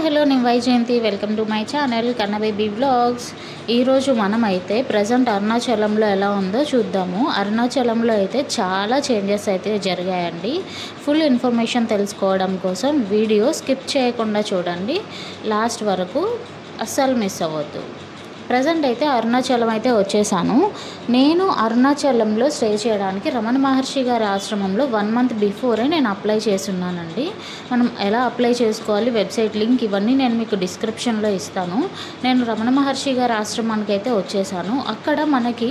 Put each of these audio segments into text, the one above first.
Hello నేను Vyjayanthi welcome to my channel Kannababy vlogs. ఈరోజు మనమైతే ప్రజెంట్ అరుణాచలంలో ఎలా ఉందో చూద్దాము. అరుణాచలంలో అయితే చాలా చేంజెస్ అయితే జరిగాయండి. ఫుల్ ఇన్ఫర్మేషన్ తెలుసుకోవడం కోసం వీడియో స్కిప్ చేయకుండా చూడండి, లాస్ట్ వరకు అస్సలు మిస్ అవ్వద్దు. ప్రజెంట్ అయితే అరుణాచలం అయితే వచ్చేసాను. నేను అరుణాచలంలో స్టే చేయడానికి రమణ మహర్షి గారి ఆశ్రమంలో 1 మంత్ బిఫోరే నేను అప్లై చేస్తున్నానండి. మనం ఎలా అప్లై చేసుకోవాలి, వెబ్సైట్ లింక్ ఇవన్నీ నేను మీకు డిస్క్రిప్షన్లో ఇస్తాను. నేను రమణ మహర్షి గారి ఆశ్రమానికి అయితే వచ్చేసాను. అక్కడ మనకి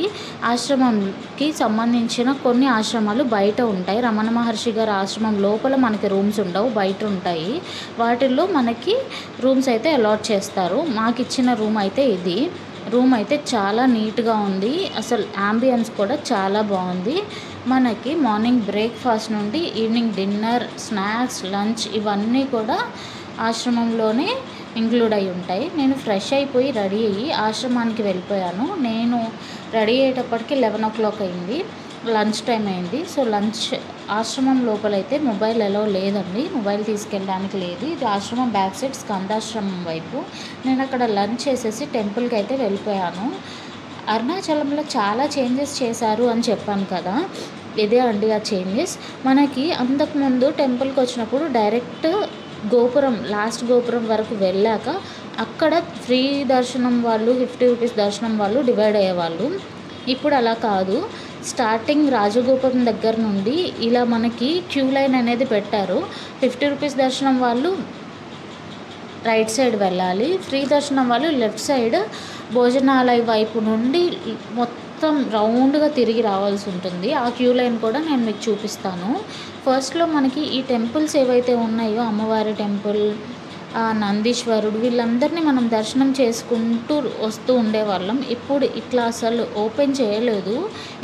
ఆశ్రమంకి సంబంధించిన కొన్ని ఆశ్రమాలు బయట ఉంటాయి. రమణ మహర్షి గారి ఆశ్రమం లోపల మనకి రూమ్స్ ఉండవు, బయట ఉంటాయి. వాటిల్లో మనకి రూమ్స్ అయితే అలాట్ చేస్తారు. మాకు ఇచ్చిన రూమ్ అయితే ఇది. రూమ్ అయితే చాలా నీట్గా ఉంది, అసలు యాంబియన్స్ కూడా చాలా బాగుంది. మనకి మార్నింగ్ బ్రేక్ఫాస్ట్ నుండి ఈవినింగ్ డిన్నర్, స్నాక్స్, లంచ్ ఇవన్నీ కూడా ఆశ్రమంలోనే ఇంక్లూడ్ అయి ఉంటాయి. నేను ఫ్రెష్ అయిపోయి రెడీ అయ్యి ఆశ్రమానికి వెళ్ళిపోయాను. నేను రెడీ అయ్యేటప్పటికి 11 o'clock అయింది, లంచ్ టైం అయింది. సో లంచ్ ఆశ్రమం లోపలైతే మొబైల్ ఎలా లేదండి, మొబైల్ తీసుకెళ్ళడానికి లేదు. ఇది ఆశ్రమం బ్యాక్ సైడ్ స్కందాశ్రమం వైపు. నేను అక్కడ లంచ్ చేసేసి టెంపుల్కి అయితే వెళ్ళిపోయాను. అరుణాచలంలో చాలా చేంజెస్ చేశారు అని చెప్పాను కదా, ఇదే అండి ఆ చేంజెస్. మనకి అంతకుముందు టెంపుల్కి వచ్చినప్పుడు డైరెక్ట్ గోపురం, లాస్ట్ గోపురం వరకు వెళ్ళాక అక్కడ ఫ్రీ దర్శనం వాళ్ళు, 50 rupees దర్శనం వాళ్ళు డివైడ్ అయ్యేవాళ్ళు. ఇప్పుడు అలా కాదు. స్టార్టింగ్ రాజగోపురం దగ్గర నుండి ఇలా మనకి క్యూ లైన్ అనేది పెట్టారు. 50 rupees దర్శనం వాళ్ళు రైట్ సైడ్ వెళ్ళాలి, ఫ్రీ దర్శనం వాళ్ళు లెఫ్ట్ సైడ్ భోజనాలయ వైపు నుండి మొత్తం రౌండ్గా తిరిగి రావాల్సి ఉంటుంది. ఆ క్యూ లైన్ కూడా నేను మీకు చూపిస్తాను. ఫస్ట్లో మనకి ఈ టెంపుల్స్ ఏవైతే ఉన్నాయో, అమ్మవారి టెంపుల్, నందీశ్వరుడు, వీళ్ళందరినీ మనం దర్శనం చేసుకుంటూ వస్తూ ఉండేవాళ్ళం. ఇప్పుడు ఇట్లా అసలు ఓపెన్ చేయలేదు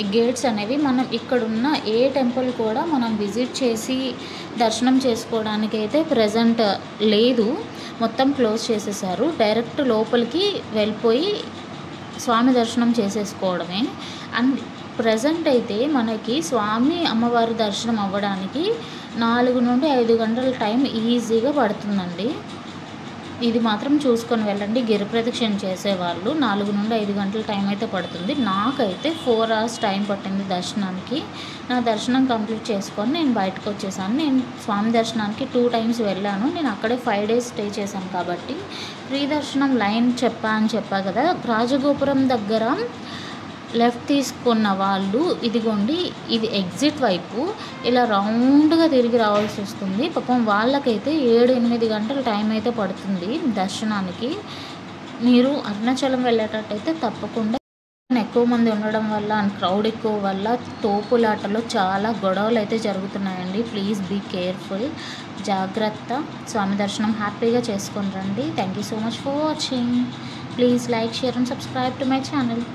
ఈ గేట్స్ అనేవి. మనం ఇక్కడున్న ఏ టెంపుల్ కూడా మనం విజిట్ చేసి దర్శనం చేసుకోవడానికి అయితే ప్రజెంట్ లేదు, మొత్తం క్లోజ్ చేసేసారు. డైరెక్ట్ లోపలికి వెళ్ళిపోయి స్వామి దర్శనం చేసేసుకోవడమే. అండ్ ప్రజెంట్ అయితే మనకి స్వామి అమ్మవారి దర్శనం అవ్వడానికి 4 నుండి 5 గంటల టైం ఈజీగా పడుతుందండి. ఇది మాత్రం చూసుకొని వెళ్ళండి. గిరి ప్రదక్షిణ చేసేవాళ్ళు 4 నుండి 5 గంటల టైం అయితే పడుతుంది. నాకైతే 4 hours టైం పట్టింది దర్శనానికి. నా దర్శనం కంప్లీట్ చేసుకొని నేను బయటకు వచ్చేసాను. నేను స్వామి దర్శనానికి 2 times వెళ్ళాను. నేను అక్కడే 5 days స్టే చేశాను కాబట్టి ఫ్రీ దర్శనం లైన్ చెప్పా కదా, రాజగోపురం దగ్గర లెఫ్ట్ తీసుకున్న వాళ్ళు ఇదిగోండి, ఇది ఎగ్జిట్ వైపు ఇలా రౌండ్గా తిరిగి రావాల్సి వస్తుంది. పాపం వాళ్ళకైతే 7-8 గంటల టైం అయితే పడుతుంది దర్శనానికి. మీరు అరుణాచలం వెళ్ళేటట్టయితే తప్పకుండా, ఎక్కువ మంది ఉండడం వల్ల అండ్ క్రౌడ్ ఎక్కువ వల్ల తోపులాటలో చాలా గొడవలు అయితే జరుగుతున్నాయండి. ప్లీజ్ బీ కేర్ఫుల్, జాగ్రత్త. స్వామి దర్శనం హ్యాపీగా చేసుకొని రండి. Thank you so much for watching. Please like, share and subscribe to my channel.